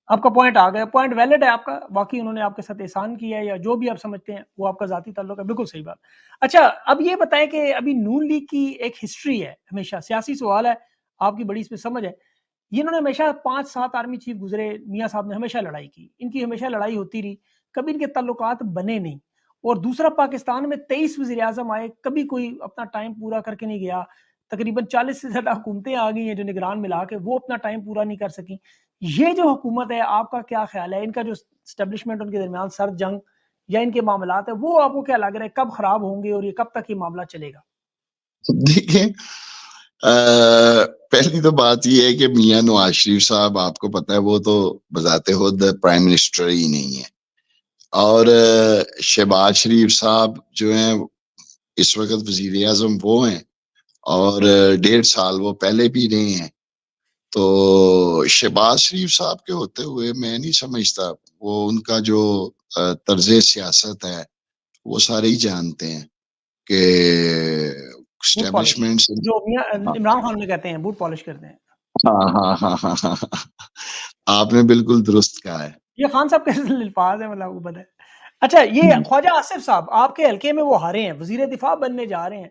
آپ کا پوائنٹ آ گیا, پوائنٹ ویلڈ ہے آپ کا, واقعی انہوں نے آپ کے ساتھ احسان کیا ہے یا جو بھی آپ سمجھتے ہیں وہ آپ کا ذاتی تعلق ہے, بالکل صحیح بات. اچھا اب یہ بتائیں کہ ابھی نون لیگ کی ایک ہسٹری ہے, ہمیشہ سیاسی سوال ہے, آپ کی بڑی اس میں سمجھ ہے. یہ انہوں نے ہمیشہ 5-7 آرمی چیف گزرے, میاں صاحب نے ہمیشہ لڑائی کی, ان کی ہمیشہ لڑائی ہوتی رہی, کبھی ان کے تعلقات بنے نہیں. اور دوسرا, پاکستان میں 23 وزیر اعظم آئے, کبھی کوئی اپنا ٹائم پورا کر کے نہیں گیا. تقریباً 40 سے زیادہ حکومتیں آ گئی ہیں جو نگران ملا کے, وہ اپنا ٹائم پورا نہیں کر سکی. یہ جو حکومت ہے, آپ کا کیا خیال ہے, ان کا جو اسٹیبلشمنٹ ان کے درمیان سرد جنگ یا ان کے معاملات ہیں, وہ آپ کو کیا لگ رہا ہے کب خراب ہوں گے اور یہ کب تک یہ معاملہ چلے گا؟ دیکھیں, پہلی تو بات یہ ہے کہ میاں نواز شریف صاحب, آپ کو پتہ ہے وہ تو بذات خود پرائم منسٹر ہی نہیں ہے, اور شہباز شریف صاحب جو ہیں اس وقت وزیر اعظم وہ ہیں, اور 1.5 سال وہ پہلے بھی رہے ہیں. تو شہباز شریف صاحب کے ہوتے ہوئے میں نہیں سمجھتا, وہ ان کا جو طرز سیاست ہے وہ سارے ہی جانتے ہیں کہ اسٹیبلشمنٹ سے, جو عمران خان نے کہتے ہیں بوٹ پالش کرتے ہیں. ہاں ہاں ہاں ہاں ہاں, آپ نے بالکل درست کہا ہے. یہ خان صاحب کے الفاظ ہیں, مطلب آپ کو پتہ ہے. اچھا, یہ خواجہ آصف صاحب آپ کے حلقے میں وہ ہارے ہیں, وزیر دفاع بننے جا رہے ہیں.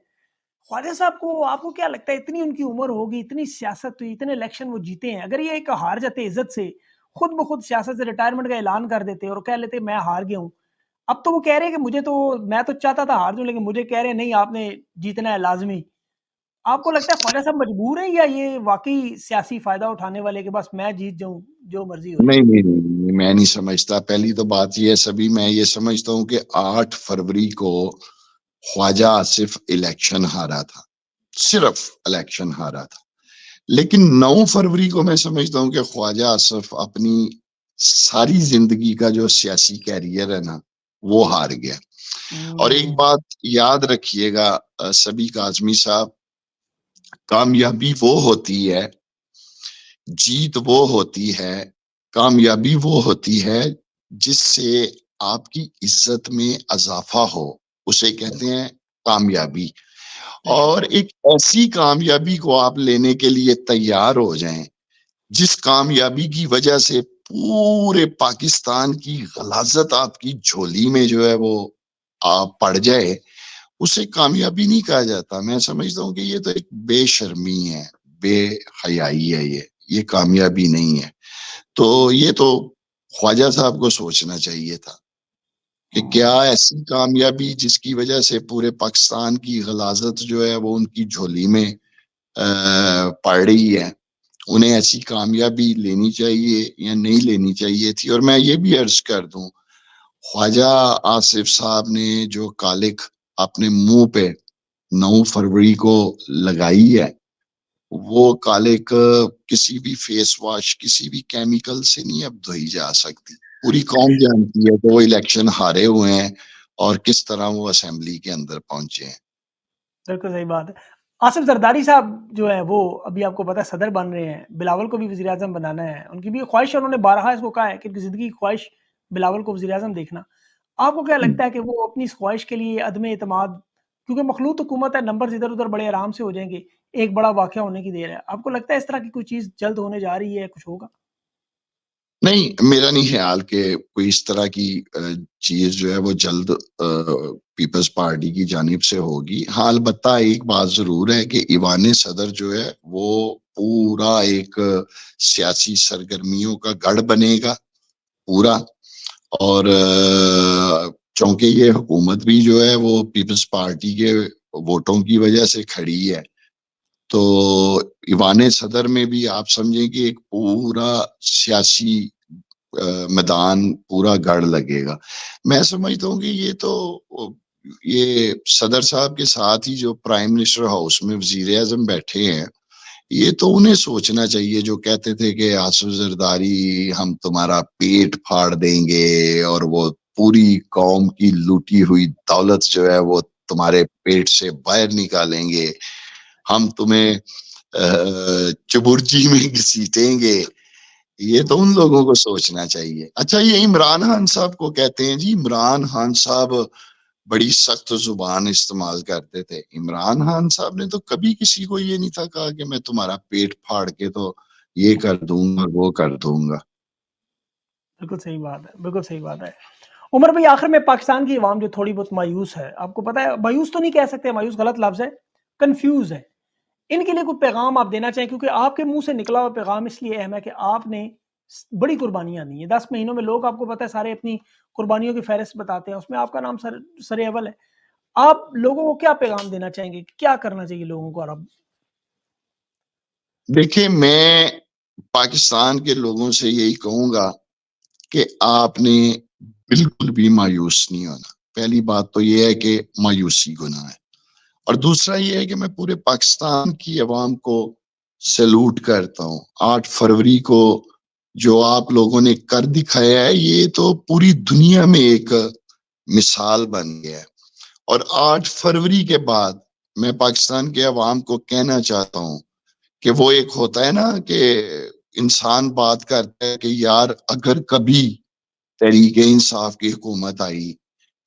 خواجہ صاحب کو آپ کو کیا لگتا ہے, اتنی ان کی عمر ہوگی, اتنی سیاست ہوئی, اتنے الیکشن وہ جیتے ہیں, اگر یہ ایک ہار جاتے عزت سے, خود بخود سیاست سے ریٹائرمنٹ کا اعلان کر دیتے اور کہہ لیتے میں ہار گیا ہوں. اب تو وہ کہہ رہے ہیں کہ مجھے تو, میں تو چاہتا تھا ہار جاؤں, لیکن مجھے کہہ رہے ہیں نہیں آپ نے جیتنا ہے لازمی. آپ کو لگتا ہے خواجہ صاحب مجبور ہیں یا یہ واقعی سیاسی فائدہ اٹھانے والے کہ بس میں جیت جاؤں جو مرضی ہو؟ نہیں, میں نہیں سمجھتا. پہلی تو بات یہ ہے, سبھی میں یہ سمجھتا ہوں کہ 8 فروری کو خواجہ آصف الیکشن ہارا تھا, صرف الیکشن ہارا تھا. لیکن 9 فروری کو میں سمجھتا ہوں کہ خواجہ آصف اپنی ساری زندگی کا جو سیاسی کیریئر ہے نا وہ ہار گیا. اور ایک بات یاد رکھیے گا صبیح اعظمی صاحب، کامیابی وہ ہوتی ہے، جیت وہ ہوتی ہے، کامیابی وہ ہوتی ہے جس سے آپ کی عزت میں اضافہ ہو، اسے کہتے ہیں کامیابی. اور ایک ایسی کامیابی کو آپ لینے کے لیے تیار ہو جائیں جس کامیابی کی وجہ سے پورے پاکستان کی غلاظت آپ کی جھولی میں جو ہے وہ پڑ جائے، اسے کامیابی نہیں کہا جاتا. میں سمجھتا ہوں کہ یہ تو ایک بے شرمی ہے، بے حیائی ہے، یہ کامیابی نہیں ہے. تو یہ تو خواجہ صاحب کو سوچنا چاہیے تھا کہ کیا ایسی کامیابی جس کی وجہ سے پورے پاکستان کی غلاظت جو ہے وہ ان کی جھولی میں پڑ رہی ہے، انہیں ایسی کامیابی لینی چاہیے یا نہیں لینی چاہیے تھی. اور میں یہ بھی عرض کر دوں، خواجہ آصف صاحب نے جو کالک اپنے منہ پہ 9 فروری کو لگائی ہے، وہ کالک کسی بھی فیس واش، کسی بھی کیمیکل سے نہیں اب دھوئی جا سکتی. پوری قوم جانتی ہے کہ وہ الیکشن ہارے ہوئے ہیں اور کس طرح وہ اسمبلی کے اندر پہنچے ہیں. بالکل صحیح بات ہے. آصف زرداری صاحب جو ہے وہ ابھی آپ کو پتا ہے صدر بن رہے ہیں، بلاول کو بھی وزیر اعظم بنانا ہے، ان کی بھی خواہش ہے، انہوں نے بارہا اس کو کہا ہے کہ زندگی کی خواہش بلاول کو وزیر اعظم دیکھنا. آپ کو کیا لگتا ہے کہ وہ اپنی اس خواہش کے لیے عدم اعتماد، کیونکہ مخلوط حکومت ہے، نمبرز ادھر ادھر بڑے آرام سے ہو جائیں گے، ایک بڑا واقعہ ہونے کی دیر ہے، آپ کو لگتا ہے اس طرح کی کوئی چیز جلد ہونے جا رہی ہے، کچھ ہوگا؟ نہیں، میرا نہیں خیال کہ کوئی اس طرح کی چیز جو ہے وہ جلد پیپلز پارٹی کی جانب سے ہوگی. ہاں، البتہ ایک بات ضرور ہے کہ ایوان صدر جو ہے وہ پورا ایک سیاسی سرگرمیوں کا گڑھ بنے گا پورا. اور چونکہ یہ حکومت بھی جو ہے وہ پیپلز پارٹی کے ووٹوں کی وجہ سے کھڑی ہے، تو ایوان صدر میں بھی آپ سمجھیں کہ ایک پورا سیاسی میدان پورا گڑھ لگے گا. میں سمجھتا ہوں کہ یہ صدر صاحب کے ساتھ ہی جو پرائم منسٹر ہاؤس میں وزیر اعظم بیٹھے ہیں، یہ تو انہیں سوچنا چاہیے جو کہتے تھے کہ آصف زرداری ہم تمہارا پیٹ پھاڑ دیں گے اور وہ پوری قوم کی لوٹی ہوئی دولت جو ہے وہ تمہارے پیٹ سے باہر نکالیں گے، ہم تمہیں چبرجی میں گھسیٹیں گے. یہ تو ان لوگوں کو سوچنا چاہیے. اچھا، یہ عمران خان صاحب کو کہتے ہیں جی، عمران خان صاحب بڑی سخت زبان استعمال کرتے تھے. عمران خان صاحب نے تو کبھی کسی کو یہ نہیں تھا کہا کہ میں تمہارا پیٹ پھاڑ کے تو یہ کر دوں گا وہ کر دوں گا. بالکل صحیح بات ہے، بالکل صحیح بات ہے. عمر بھائی، آخر میں پاکستان کی عوام جو تھوڑی بہت مایوس ہے، آپ کو پتا ہے، مایوس تو نہیں کہہ سکتے، مایوس غلط لفظ ہے، کنفیوز ہے، ان کے لیے کوئی پیغام آپ دینا چاہیں؟ کیونکہ آپ کے منہ سے نکلا ہوا پیغام اس لیے اہم ہے کہ آپ نے بڑی قربانیاں دی ہیں 10 مہینوں میں. لوگ آپ کو پتا ہے سارے اپنی قربانیوں کی فہرست بتاتے ہیں، اس میں آپ کا نام سر اول ہے. آپ لوگوں کو کیا پیغام دینا چاہیں گے، کیا کرنا چاہیے لوگوں کو؟ اور اب دیکھیں، میں پاکستان کے لوگوں سے یہی کہوں گا کہ آپ نے بالکل بھی مایوس نہیں ہونا. پہلی بات تو یہ ہے کہ مایوسی گناہ ہے، اور دوسرا یہ ہے کہ میں پورے پاکستان کی عوام کو سیلوٹ کرتا ہوں. 8 فروری کو جو آپ لوگوں نے کر دکھایا ہے، یہ تو پوری دنیا میں ایک مثال بن گیا ہے. اور 8 فروری کے بعد میں پاکستان کے عوام کو کہنا چاہتا ہوں کہ وہ ایک ہوتا ہے نا کہ انسان بات کرتا ہے کہ یار اگر کبھی تحریک انصاف کی حکومت آئی،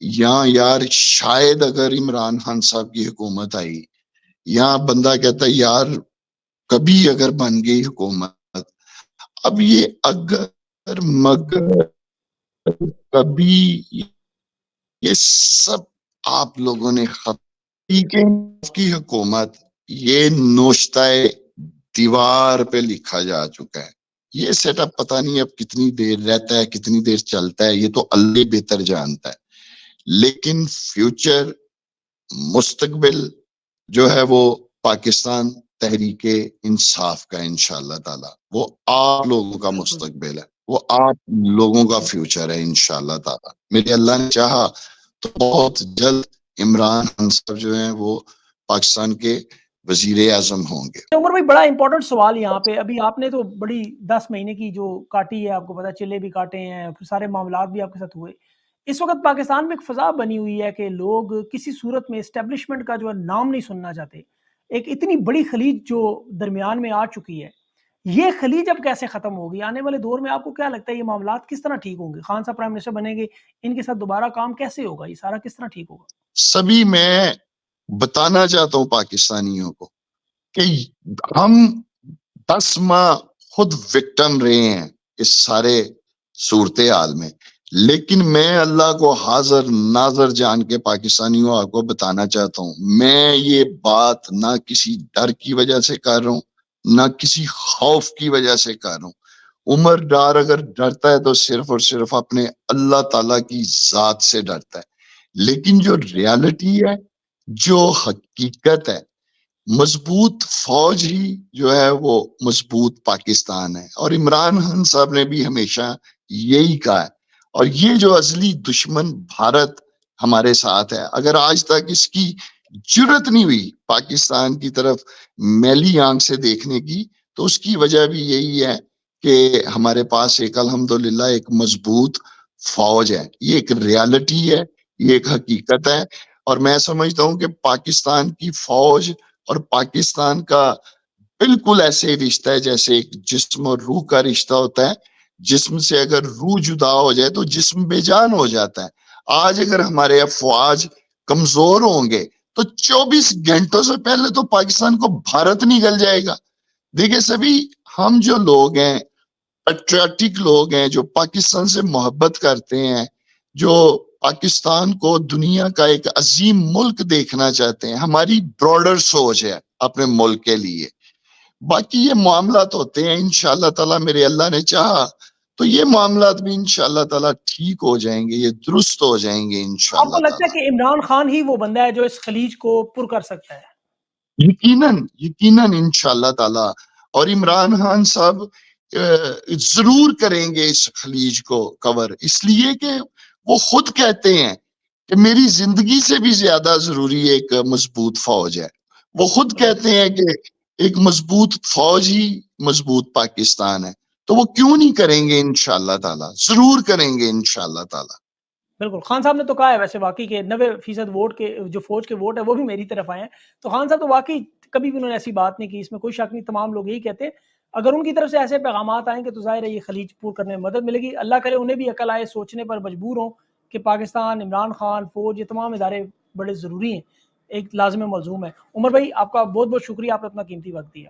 یا یار شاید اگر عمران خان صاحب کی حکومت آئی، یا بندہ کہتا ہے یار کبھی اگر بن گئی حکومت. اب یہ اگر مگر کبھی یہ سب آپ لوگوں نے کی حکومت یہ نوشتہ دیوار پہ لکھا جا چکا ہے. یہ سیٹ اپ پتہ نہیں اب کتنی دیر رہتا ہے، کتنی دیر چلتا ہے، یہ تو اللہ بہتر جانتا ہے. لیکن فیوچر، مستقبل جو ہے وہ پاکستان تحریک انصاف کا انشاءاللہ تعالی، وہ آپ لوگوں کا مستقبل ہے، وہ آپ لوگوں کا فیوچر ہے انشاءاللہ تعالی. میرے اللہ نے چاہا تو بہت جلد عمران خان صاحب جو ہیں وہ پاکستان کے وزیر اعظم ہوں گے. عمر بھائی، بڑا امپورٹنٹ سوال یہاں پہ، ابھی آپ نے تو بڑی 10 مہینے کی جو کاٹی ہے، آپ کو پتا چلے بھی کاٹے ہیں، سارے معاملات بھی آپ کے ساتھ ہوئے. اس وقت پاکستان میں ایک فضا بنی ہوئی ہے کہ لوگ کسی صورت میں اسٹیبلشمنٹ کا جو ہے نام نہیں سننا چاہتے. ایک اتنی بڑی خلیج جو درمیان میں آ چکی ہے، یہ خلیج اب کیسے ختم ہوگی؟ آنے والے دور میں آپ کو کیا لگتا ہے یہ معاملات کس طرح ٹھیک ہوں گے؟ خان صاحب پرائم منسٹر بنیں گے، ان کے ساتھ دوبارہ کام کیسے ہوگا؟ یہ سارا کس طرح ٹھیک ہوگا؟ سبھی میں بتانا چاہتا ہوں پاکستانیوں کو کہ ہم 10 ماہ خود وکٹم رہے ہیں اس سارے صورتحال میں، لیکن میں اللہ کو حاضر ناظر جان کے پاکستانیوں آپ کو بتانا چاہتا ہوں، میں یہ بات نہ کسی ڈر کی وجہ سے کر رہا ہوں، نہ کسی خوف کی وجہ سے کر رہا ہوں. عمر ڈار اگر ڈرتا ہے تو صرف اور صرف اپنے اللہ تعالیٰ کی ذات سے ڈرتا ہے. لیکن جو ریالٹی ہے، جو حقیقت ہے، مضبوط فوج ہی جو ہے وہ مضبوط پاکستان ہے. اور عمران خان صاحب نے بھی ہمیشہ یہی کہا ہے. اور یہ جو ازلی دشمن بھارت ہمارے ساتھ ہے، اگر آج تک اس کی جرت نہیں ہوئی پاکستان کی طرف میلی آنکھ سے دیکھنے کی، تو اس کی وجہ بھی یہی ہے کہ ہمارے پاس ایک الحمدللہ ایک مضبوط فوج ہے. یہ ایک ریالٹی ہے، یہ ایک حقیقت ہے. اور میں سمجھتا ہوں کہ پاکستان کی فوج اور پاکستان کا بالکل ایسے رشتہ ہے جیسے ایک جسم اور روح کا رشتہ ہوتا ہے. جسم سے اگر روح جدا ہو جائے تو جسم بے جان ہو جاتا ہے. آج اگر ہمارے افواج کمزور ہوں گے تو 24 گھنٹوں سے پہلے تو پاکستان کو بھارت نگل جائے گا. دیکھیں سبھی، ہم جو لوگ ہیں، پیٹریاٹک لوگ ہیں، جو پاکستان سے محبت کرتے ہیں، جو پاکستان کو دنیا کا ایک عظیم ملک دیکھنا چاہتے ہیں، ہماری براڈر سوچ ہے اپنے ملک کے لیے. باقی یہ معاملات ہوتے ہیں، انشاءاللہ تعالیٰ میرے اللہ نے چاہا تو یہ معاملات بھی انشاءاللہ تعالیٰ ٹھیک ہو جائیں گے، یہ درست ہو جائیں گے آپ انشاءاللہ کو لگتا ہے تعالیٰ. کہ عمران خان ہی وہ بندہ ہے جو اس خلیج کو پر کر سکتا ہے؟ یقیناً انشاءاللہ تعالیٰ. اور عمران خان صاحب ضرور کریں گے اس خلیج کو کور، اس لیے کہ وہ خود کہتے ہیں کہ میری زندگی سے بھی زیادہ ضروری ایک مضبوط فوج ہے. وہ خود کہتے ہیں کہ ایک مضبوط فوج ہی مضبوط پاکستان ہے. تو وہ کیوں نہیں کریں گے؟ انشاءاللہ تعالیٰ ضرور کریں گے انشاءاللہ تعالیٰ. بالکل. خان صاحب نے تو کہا ہے ویسے واقعی کہ 90% ووٹ کے جو فوج کے ووٹ ہے وہ بھی میری طرف آئے ہیں. تو خان صاحب تو واقعی کبھی بھی انہوں نے ایسی بات نہیں کی، اس میں کوئی شک نہیں. تمام لوگ یہی کہتے ہیں اگر ان کی طرف سے ایسے پیغامات آئیں گے تو ظاہر ہے یہ خلیج پور کرنے میں مدد ملے گی. اللہ کرے انہیں بھی عقل آئے، سوچنے پر مجبور ہوں کہ پاکستان، عمران خان، فوج، یہ تمام ادارے بڑے ضروری ہیں، ایک لازم ملزوم ہے. عمر بھائی آپ کا بہت بہت شکریہ، آپ نے اپنا قیمتی وقت دیا.